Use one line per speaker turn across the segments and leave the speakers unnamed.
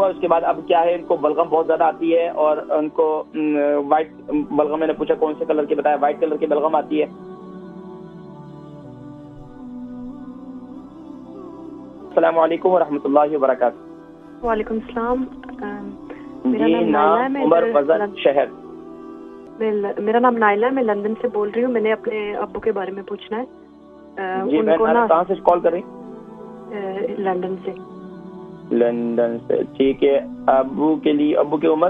हुआ उसके बाद अब क्या है, इनको बलगम बहुत ज्यादा आती है और उनको वाइट बलगम, मैंने पूछा कौन से कलर की, बताया वाइट कलर की बलगम आती है। अस्सलाम वालेकुम व रहमतुल्लाहि व बरकातहू।
वालेकुम सलाम।
जी, नाम, उम्र, वजन, शहर।
मेरा नाम नाइला है, मैं लंदन से बोल रही हूँ। मैंने अपने अब्बू के बारे में पूछना है।
जी,
उनको ना
कहाँ से कॉल कर रही?
लंदन से।
लंदन से, ठीक है। अब्बू के लिए, अब्बू की उम्र?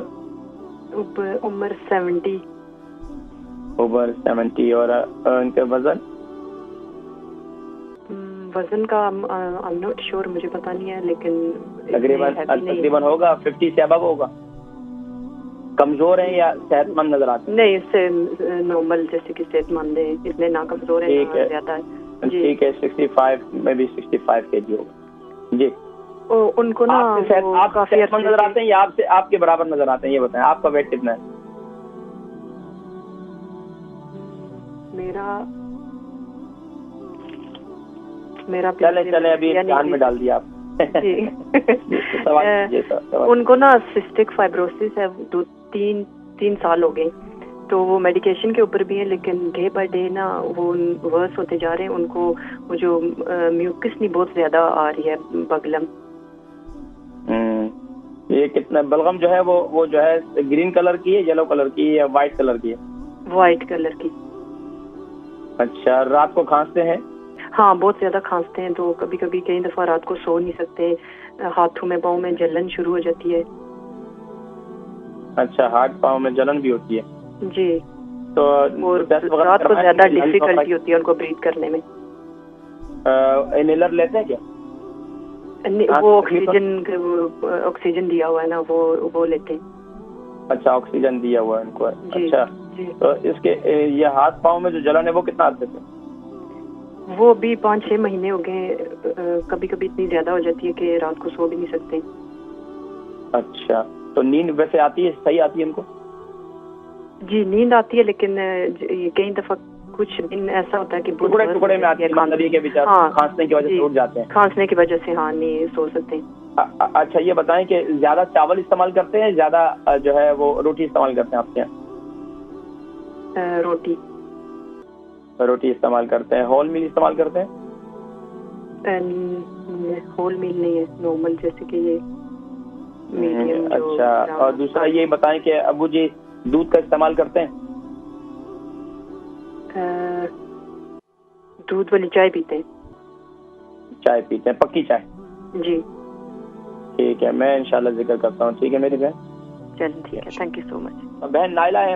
उम्र 70।
ओवर 70। और उनके वजन?
वजन का आई एम नॉट श्योर, मुझे पता नहीं है, लेकिन
तकरीबन होगा 50 से अबव होगा। कमजोर है या सेहतमंद नजर आते हैं?
नहीं, इससे नॉर्मल, जैसे कि सेहतमंद है, इतने ना कमजोर है ना ज्यादा है।
ठीक है, 65 में भी 65 kg होगा जी।
उनको ना
आप सेहतमंद नजर आते हैं या आपसे आपके बराबर नजर आते हैं, ये बताएं। आपका वेट कितना है? मेरा चले अभी ध्यान में डाल दिया आप।
उनको ना सिस्टिक फाइब्रोसिस है, 2-3 साल हो गए, तो वो मेडिकेशन के ऊपर भी है, लेकिन डे बाय डे ना वो वर्स होते जा रहे हैं। उनको वो जो म्यूकस नहीं बहुत ज्यादा आ रही है, बगलम।
ये कितना बलगम जो है वो जो है ग्रीन कलर की है, येलो कलर की है या व्हाइट कलर की है?
व्हाइट कलर की।
अच्छा, रात को खांसते हैं?
हाँ, बहुत ज्यादा खांसते हैं, तो कभी कभी कई दफा रात को सो नहीं सकते। हाथों में पाँव में जलन शुरू हो जाती है।
अच्छा, हाथ पाँव में जलन भी होती है
जी।
तो
रात को ज्यादा डिफिकल्टी होती है उनको ब्रीथ करने में।
इनहेलर लेते हैं क्या?
वो ऑक्सीजन दिया हुआ है ना, वो लेते हैं।
अच्छा, ऑक्सीजन दिया हुआ है उनको। अच्छा
जी।
तो इसके ये हाथ पाँव में जो जलन है वो कितना आते थे?
वो भी 5-6 महीने हो गए। कभी कभी इतनी ज्यादा हो जाती है कि रात को सो भी नहीं सकते।
अच्छा, तो नींद वैसे आती है, सही आती है इनको?
जी, नींद आती है, लेकिन कई दफा कुछ दिन ऐसा होता है कि
टुकड़े में आती है, खांसने के विचार, खांसने की वजह से उठ जाते हैं।
खांसने की वजह से हाँ, नहीं सो सकते।
अच्छा, ये बताएं कि ज्यादा चावल इस्तेमाल करते हैं, ज्यादा जो है वो रोटी इस्तेमाल करते हैं आपके यहाँ? रोटी इस्तेमाल करते हैं। होल मील इस्तेमाल करते हैं?
होल मील नहीं है, नॉर्मल, जैसे कि ये मीडियम।
अच्छा, और दूसरा ये बताएं कि अब्बू जी दूध का इस्तेमाल करते हैं?
दूध वाली चाय पीते हैं।
चाय पीते हैं, पक्की चाय?
जी।
ठीक है, मैं इंशाल्लाह जिक्र करता हूँ। ठीक है मेरी बहन,
चलिए ठीक है, थैंक यू सो मच।
बहन नाइला है,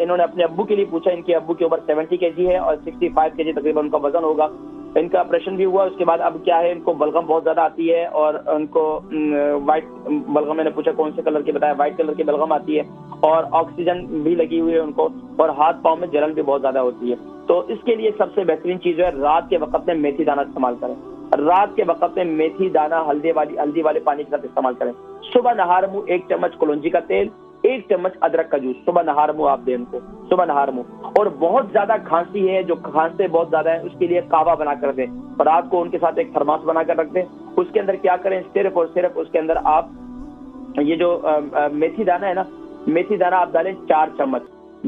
इन्होंने अपने अब्बू के लिए पूछा। इनके अब्बू की उम्र 70 kg है और 65 kg तकरीबन उनका वजन होगा। इनका ऑपरेशन भी हुआ, उसके बाद अब क्या है, इनको बलगम बहुत ज्यादा आती है और उनको व्हाइट बलगम, मैंने पूछा कौन से कलर की, बताया व्हाइट कलर की बलगम आती है और ऑक्सीजन भी लगी हुई है उनको, और हाथ पाँव में जलन भी बहुत ज्यादा होती है। तो इसके लिए सबसे बेहतरीन चीज है, रात के वक्त में मेथी दाना इस्तेमाल करें। रात के वक्त में मेथी दाना हल्दी वाले पानी के साथ इस्तेमाल करें। सुबह नहार मुंह 1 चम्मच कलौंजी का तेल, 1 चम्मच अदरक का जूस, सुबह नहार मुंह आप दें उनको, सुबह नहार मुंह। और बहुत ज्यादा खांसी है, जो खांसते बहुत ज्यादा है, उसके लिए कावा बनाकर दें। और रात को उनके साथ एक थर्मास बनाकर रख दें। उसके अंदर क्या करें, सिर्फ और सिर्फ उसके अंदर आप ये जो मेथी दाना है ना, मेथी दाना आप डालें 4 चम्मच,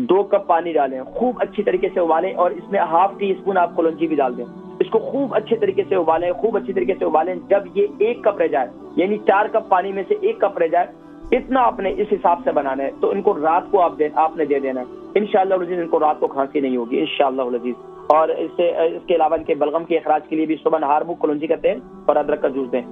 2 कप पानी डालें, खूब अच्छी तरीके से उबालें और इसमें ½ टीस्पून आप कलौंजी भी डाल दें। इसको खूब अच्छे तरीके से उबालें, खूब अच्छी तरीके से उबालें। जब ये 1 कप रह जाए, यानी 4 कप पानी में से 1 कप रह जाए, इतना आपने इस हिसाब से बनाना है। तो इनको रात को आपने दे देना है। इंशाअल्लाह अज़ीज़ इनको रात को खांसी नहीं होगी इंशाअल्लाह अज़ीज़। और इसके अलावा इनके बलगम के इखराज के लिए भी सुबह नहार मुंह कलौंजी का तेल और अदरक का जूस दें।